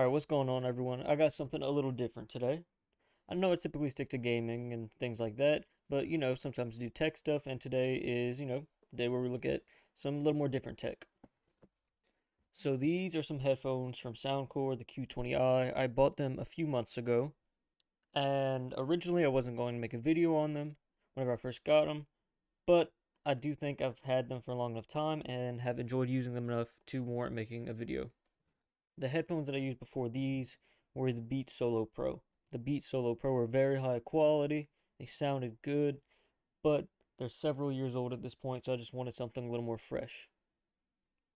Alright, what's going on, everyone? I got something a little different today. I know I typically stick to gaming and things like that, but sometimes do tech stuff, and today is, the day where we look at some little more different tech. So these are some headphones from Soundcore, the Q20i. I bought them a few months ago, and originally I wasn't going to make a video on them whenever I first got them, but I do think I've had them for a long enough time and have enjoyed using them enough to warrant making a video. The headphones that I used before these were the Beats Solo Pro. The Beats Solo Pro were very high quality. They sounded good, but they're several years old at this point, so I just wanted something a little more fresh.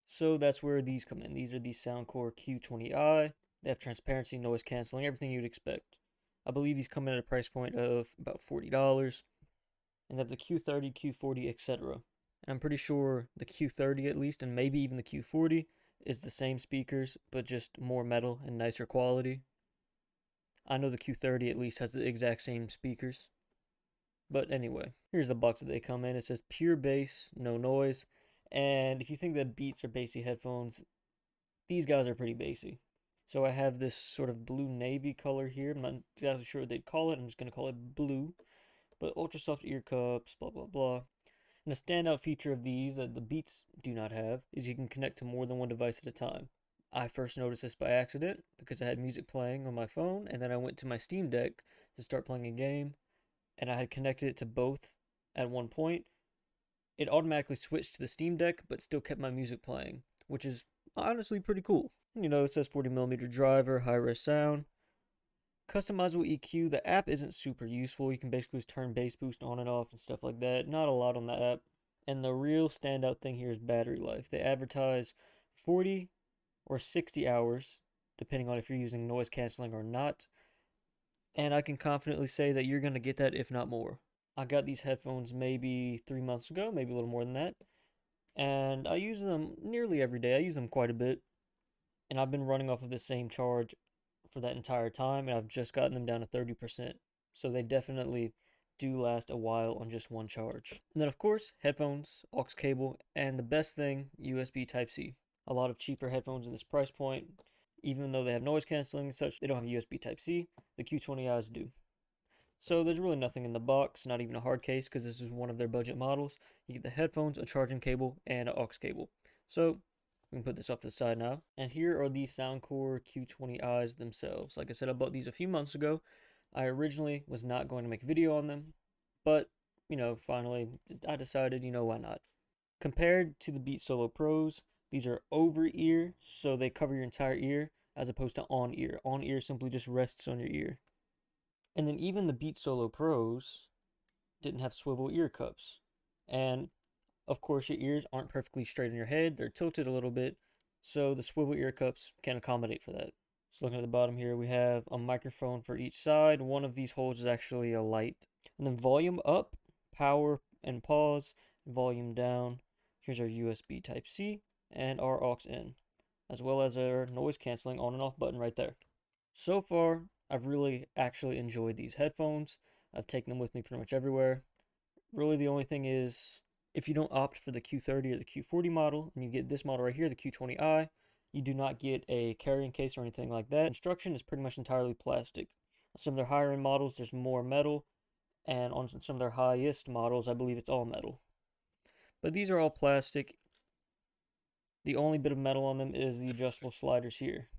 So that's where these come in. These are the Soundcore Q20i. They have transparency, noise canceling, everything you'd expect. I believe these come in at a price point of about $40. And they have the Q30, Q40, etc. And I'm pretty sure the Q30 at least, and maybe even the Q40, is the same speakers, but just more metal and nicer quality. I know the Q30 at least has the exact same speakers. But anyway, here's the box that they come in. It says pure bass, no noise. And if you think that Beats are bassy headphones, these guys are pretty bassy. So I have this sort of blue navy color here. I'm not exactly sure what they'd call it. I'm just going to call it blue. But ultra soft ear cups, blah, blah, blah. And the standout feature of these that the Beats do not have is you can connect to more than one device at a time. I first noticed this by accident because I had music playing on my phone, and then I went to my Steam Deck to start playing a game, and I had connected it to both at one point. It automatically switched to the Steam Deck, but still kept my music playing, which is honestly pretty cool. It says 40mm driver, high-res sound. Customizable EQ, the app isn't super useful. You can basically just turn bass boost on and off and stuff like that. Not a lot on the app. And the real standout thing here is battery life. They advertise 40 or 60 hours, depending on if you're using noise canceling or not. And I can confidently say that you're going to get that, if not more. I got these headphones maybe 3 months ago, maybe a little more than that. And I use them nearly every day. I use them quite a bit. And I've been running off of the same charge for that entire time, and I've just gotten them down to 30%. So they definitely do last a while on just one charge. And then, of course, headphones, aux cable, and the best thing, USB Type-C. A lot of cheaper headphones in this price point, even though they have noise canceling and such, they don't have USB Type-C. The Q20i's do. So there's really nothing in the box, not even a hard case, because this is one of their budget models. You get the headphones, a charging cable, and an aux cable. So we can put this off to the side now. And here are the Soundcore Q20i's themselves. Like I said, I bought these a few months ago. I originally was not going to make a video on them, but, finally I decided, why not? Compared to the Beats Solo Pros, these are over ear, so they cover your entire ear, as opposed to on ear. On ear simply just rests on your ear. And then even the Beats Solo Pros didn't have swivel ear cups. And of course, your ears aren't perfectly straight on your head. They're tilted a little bit, so the swivel ear cups can accommodate for that. So looking at the bottom here, we have a microphone for each side. One of these holes is actually a light. And then volume up, power and pause, volume down. Here's our USB Type-C and our aux in, as well as our noise canceling on and off button right there. So far, I've really actually enjoyed these headphones. I've taken them with me pretty much everywhere. Really, the only thing is, if you don't opt for the Q30 or the Q40 model, and you get this model right here, the Q20i, you do not get a carrying case or anything like that. Construction is pretty much entirely plastic. On some of their higher end models, there's more metal, and on some of their highest models, I believe it's all metal. But these are all plastic. The only bit of metal on them is the adjustable sliders here.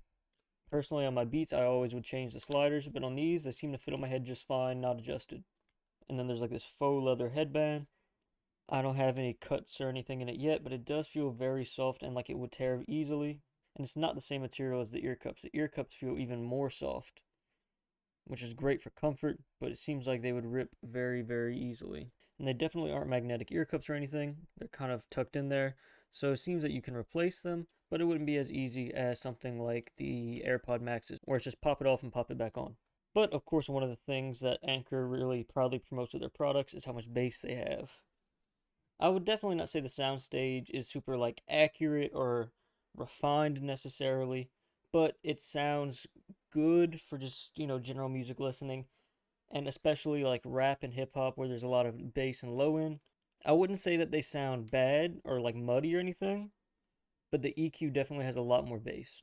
Personally, on my Beats, I always would change the sliders, but on these, they seem to fit on my head just fine, not adjusted. And then there's like this faux leather headband. I don't have any cuts or anything in it yet, but it does feel very soft and like it would tear easily. And it's not the same material as the ear cups. The ear cups feel even more soft, which is great for comfort, but it seems like they would rip very, very easily. And they definitely aren't magnetic ear cups or anything. They're kind of tucked in there, so it seems that you can replace them, but it wouldn't be as easy as something like the AirPod Maxes, where it's just pop it off and pop it back on. But of course, one of the things that Anker really proudly promotes with their products is how much bass they have. I would definitely not say the soundstage is super like accurate or refined necessarily, but it sounds good for just, general music listening, and especially like rap and hip hop where there's a lot of bass and low end. I wouldn't say that they sound bad or like muddy or anything, but the EQ definitely has a lot more bass.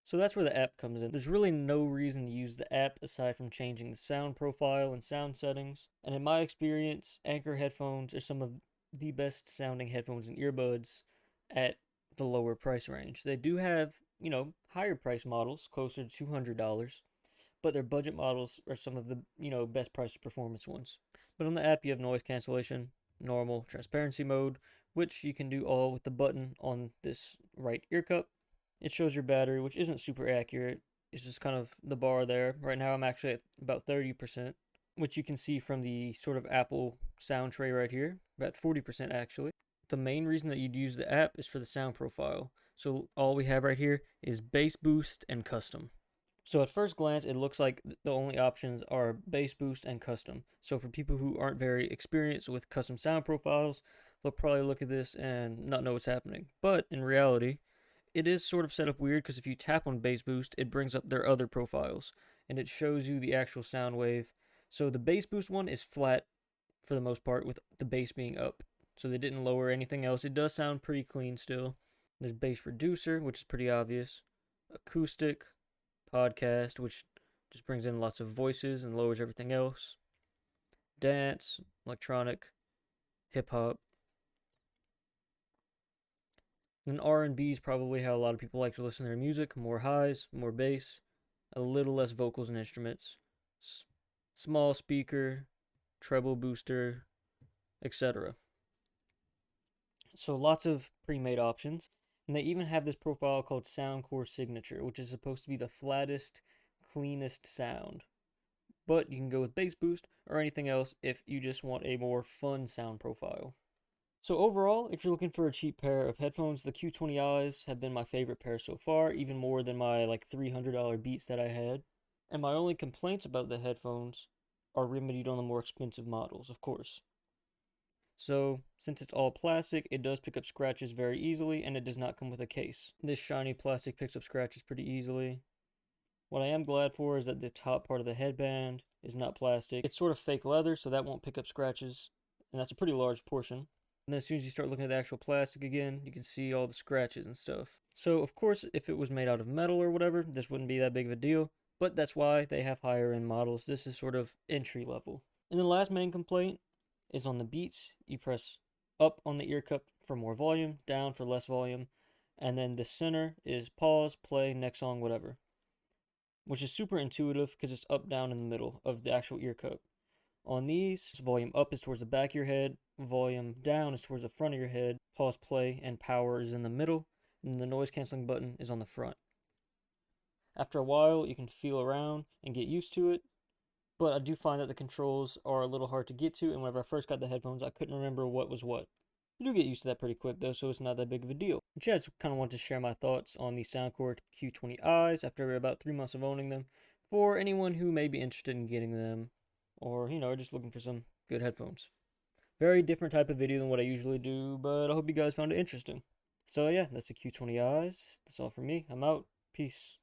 So that's where the app comes in. There's really no reason to use the app aside from changing the sound profile and sound settings. And in my experience, Anker headphones are some of the best sounding headphones and earbuds at the lower price range. They do have, higher price models, closer to $200, but their budget models are some of the, best price performance ones. But on the app, you have noise cancellation, normal, transparency mode, which you can do all with the button on this right ear cup. It shows your battery, which isn't super accurate. It's just kind of the bar there. Right now I'm actually at about 30%, which you can see from the sort of Apple sound tray right here, about 40% actually. The main reason that you'd use the app is for the sound profile. So all we have right here is bass boost and custom. So at first glance, it looks like the only options are bass boost and custom. So for people who aren't very experienced with custom sound profiles, they'll probably look at this and not know what's happening. But in reality, it is sort of set up weird because if you tap on bass boost, it brings up their other profiles and it shows you the actual sound wave. So the bass boost one is flat for the most part, with the bass being up. So they didn't lower anything else. It does sound pretty clean still. There's bass reducer, which is pretty obvious. Acoustic, podcast, which just brings in lots of voices and lowers everything else. Dance, electronic, hip hop. And R&B is probably how a lot of people like to listen to their music. More highs, more bass, a little less vocals and instruments. Small speaker, treble booster, etc. So lots of pre-made options. And they even have this profile called Soundcore Signature, which is supposed to be the flattest, cleanest sound. But you can go with bass boost or anything else if you just want a more fun sound profile. So overall, if you're looking for a cheap pair of headphones, the Q20i's have been my favorite pair so far, even more than my $300 Beats that I had. And my only complaints about the headphones are remedied on the more expensive models, of course. So, since it's all plastic, it does pick up scratches very easily, and it does not come with a case. This shiny plastic picks up scratches pretty easily. What I am glad for is that the top part of the headband is not plastic. It's sort of fake leather, so that won't pick up scratches, and that's a pretty large portion. And then as soon as you start looking at the actual plastic again, you can see all the scratches and stuff. So, of course, if it was made out of metal or whatever, this wouldn't be that big of a deal, but that's why they have higher end models. This is sort of entry level. And the last main complaint is on the Beats. You press up on the ear cup for more volume, down for less volume, and then the center is pause, play, next song, whatever, which is super intuitive because it's up, down in the middle of the actual ear cup. On these, volume up is towards the back of your head, volume down is towards the front of your head, pause, play, and power is in the middle, and the noise canceling button is on the front. After a while, you can feel around and get used to it, but I do find that the controls are a little hard to get to, and whenever I first got the headphones, I couldn't remember what was what. You do get used to that pretty quick though, so it's not that big of a deal. But yeah, I just kind of wanted to share my thoughts on the Soundcore Q20i's after about 3 months of owning them, for anyone who may be interested in getting them, or, just looking for some good headphones. Very different type of video than what I usually do, but I hope you guys found it interesting. So yeah, that's the Q20i's. That's all from me. I'm out. Peace.